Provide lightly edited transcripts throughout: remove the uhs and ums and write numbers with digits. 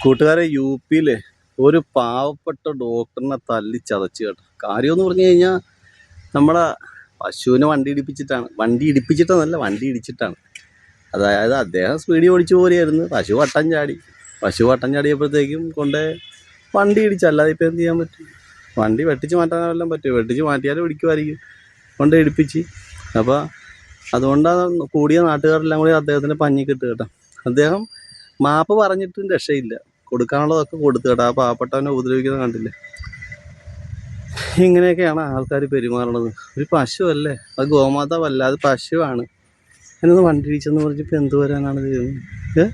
കൂട്ടുകാരെ, യു പിയിലെ ഒരു പാവപ്പെട്ട ഡോക്ടറിനെ തല്ലി ചതച്ച് കേട്ടോ. കാര്യമെന്ന് പറഞ്ഞു കഴിഞ്ഞാൽ നമ്മളെ പശുവിനെ വണ്ടി ഇടിപ്പിച്ചിട്ടെന്നല്ല, വണ്ടി ഇടിച്ചിട്ടാണ്. അതായത് അദ്ദേഹം സ്പീഡിൽ ഓടിച്ചു പോരുകയായിരുന്നു. പശു വട്ടം ചാടിയപ്പോഴത്തേക്കും വണ്ടി ഇടിച്ചല്ലാതെ ഇപ്പം എന്ത് ചെയ്യാൻ പറ്റും? വണ്ടി വെട്ടിച്ച് മാറ്റാനെല്ലാം പറ്റും, വെട്ടിച്ച് മാറ്റിയാലും ഇടിക്കുമായിരിക്കും. ഇടിപ്പിച്ച്. അപ്പോൾ അതുകൊണ്ടാണ് കൂടിയ നാട്ടുകാരെല്ലാം കൂടി അദ്ദേഹത്തിന് പഞ്ഞിക്കിട്ട് കേട്ടോ. അദ്ദേഹം മാപ്പ് പറഞ്ഞിട്ടും രക്ഷയില്ല. കൊടുക്കാനുള്ളതൊക്കെ കൊടുത്തു കേട്ടോ. ആ പാവപ്പെട്ടവനെ ഉപദ്രവിക്കുന്നത് കണ്ടില്ലേ? ഇങ്ങനെയൊക്കെയാണ് ആൾക്കാർ പെരുമാറുന്നത്. ഒരു പശു അല്ലേ, അത് ഗോമാതാവല്ല, അത് പശുവാണ്. എന്നൊന്ന് വണ്ടി ഇടിച്ചെന്ന് പറഞ്ഞപ്പോൾ എന്ത് വരാനാണ് ചെയ്യുന്നത്?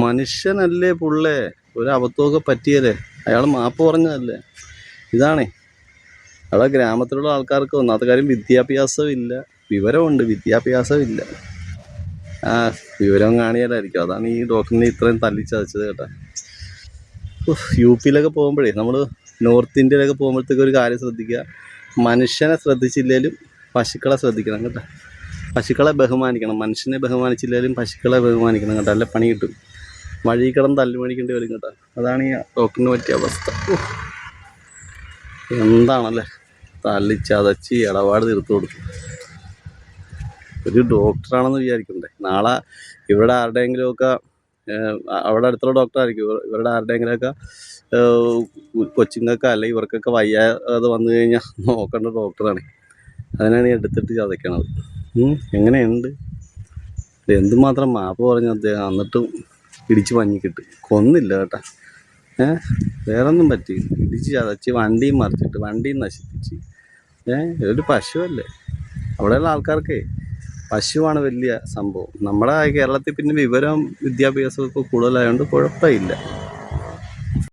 മനുഷ്യനല്ലേ പുള്ളേ, ഒരു അബദ്ധമൊക്കെ പറ്റിയല്ലേ, അയാൾ മാപ്പ് പറഞ്ഞതല്ലേ. ഇതാണേ അവിടെ ഗ്രാമത്തിലുള്ള ആൾക്കാർക്ക് ഒന്നാമത്തെ കാര്യം വിദ്യാഭ്യാസമില്ല. വിവരമുണ്ട്, വിദ്യാഭ്യാസമില്ല. വിവരം കാണിയാലായിരിക്കും. അതാണ് ഈ ഡോക്ടറിനെ ഇത്രയും തല്ലിച്ചതച്ചത് കേട്ടോ. യു പിയിലൊക്കെ പോകുമ്പോഴേ, നമ്മൾ നോർത്ത് ഇന്ത്യയിലൊക്കെ പോകുമ്പോഴത്തേക്ക് ഒരു കാര്യം ശ്രദ്ധിക്കുക. മനുഷ്യനെ ശ്രദ്ധിച്ചില്ലെങ്കിലും പശുക്കളെ ശ്രദ്ധിക്കണം കേട്ടോ. പശുക്കളെ ബഹുമാനിക്കണം. മനുഷ്യനെ ബഹുമാനിച്ചില്ലെങ്കിലും പശുക്കളെ ബഹുമാനിക്കണം കേട്ടോ. അല്ല പണി കിട്ടും. വഴി കിടന്ന് തല്ലു മേടിക്കേണ്ടി വരും കേട്ടോ. അതാണ് ഈ ഡോക്ടറിന് പറ്റിയ അവസ്ഥ. എന്താണല്ലേ, തല്ലിച്ചതച്ച് ഇടപാട് തീർത്തു കൊടുക്കും. ഒരു ഡോക്ടറാണെന്ന് വിചാരിക്കണ്ടേ? നാളെ ഇവിടെ ആരുടെയെങ്കിലുമൊക്കെ, അവിടെ അടുത്തുള്ള ഡോക്ടറായിരിക്കും, ഇവരുടെ ആരുടെയെങ്കിലുമൊക്കെ കൊച്ചുങ്ങൾക്ക് അല്ലെങ്കിൽ ഇവർക്കൊക്കെ വയ്യാതെ വന്നു കഴിഞ്ഞാൽ നോക്കേണ്ട ഡോക്ടറാണ്. അതിനാണ് ഈ എടുത്തിട്ട് ചതയ്ക്കണത്. എങ്ങനെയുണ്ട്? എന്തുമാത്രം മാപ്പ് പറഞ്ഞു അദ്ദേഹം, എന്നിട്ടും ഇടിച്ച് പഞ്ഞിക്കിട്ട് കൊന്നില്ല കേട്ടോ. വേറൊന്നും പറ്റി, ഇടിച്ച് ചതച്ച് വണ്ടിയും മറിച്ചിട്ട്, വണ്ടിയും നശിപ്പിച്ച്. ഒരു പശുവല്ലേ. അവിടെയുള്ള ആൾക്കാർക്ക് പശുവാണ് വലിയ സംഭവം. നമ്മുടെ കേരളത്തിൽ പിന്നെ വിവരം വിദ്യാഭ്യാസമൊക്കെ കൂടുതലായതുകൊണ്ട് കുഴപ്പമില്ല.